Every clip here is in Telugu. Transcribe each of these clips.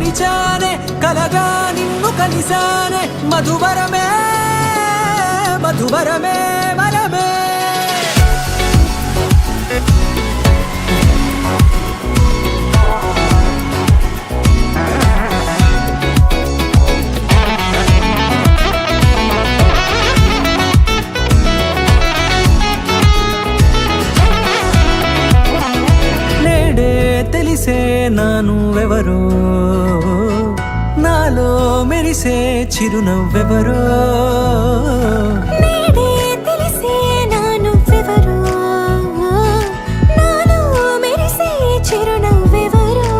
మరిచానే కలగా నిన్ను కలిసానే మధువరమే మధువరమే వరమే తెలిసే నానువెవరో నాలో మెరిసే చిరునవ్వెవరో నేడే తెలిసే నానువెవరో నాలో మెరిసే చిరునవ్వెవరో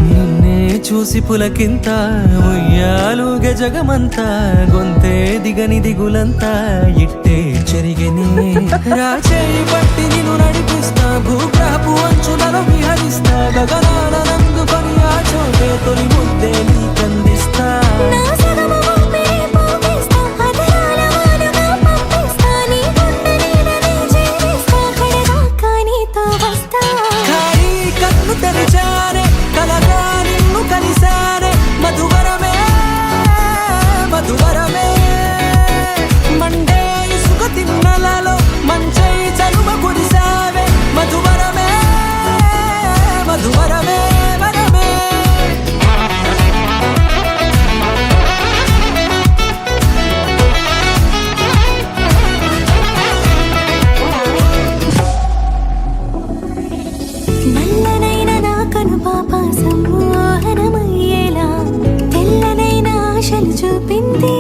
నిన్నే చూసి పులకింత ఉయ్యాలుగే జగమంతా గొంతే దిగని దిగులంతా ఇట్టే చెరిగని రాచేయి పట్టి నిన్ను నడిపిస్తా భూగ్రహపు అంచులలో విహరిస్తా గగనాల నందుకొని ఆ చోటే తొలి ముద్దే నీకందిస్తా నా సగము ఊపిరి పోగిస్తా అదరాల వానగా పంపిస్తా నీ గుండె నీడనే చేరిస్తా కడదాకా నీతో వస్తా ఖాళీ కన్ను తెరిచానే కలగా నిన్ను కలిసానే మధువరమే మధువరమే మండే ఇసుక తిన్నలలో మంచై చలువ కురిసావే మధువరమే మధువరమే వరమే నల్లనైన నా కనుపాప సమ్మోహనమయ్యేలా తెల్లనైన ఆశలు చూపింది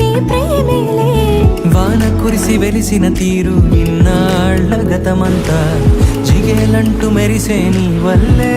నీ ప్రేమేలే వాన కురిసి వెలిసిన తీరు ఇన్నాళ్ల గతమంతా జిగేలంటూ మెరిసే నీ వల్లే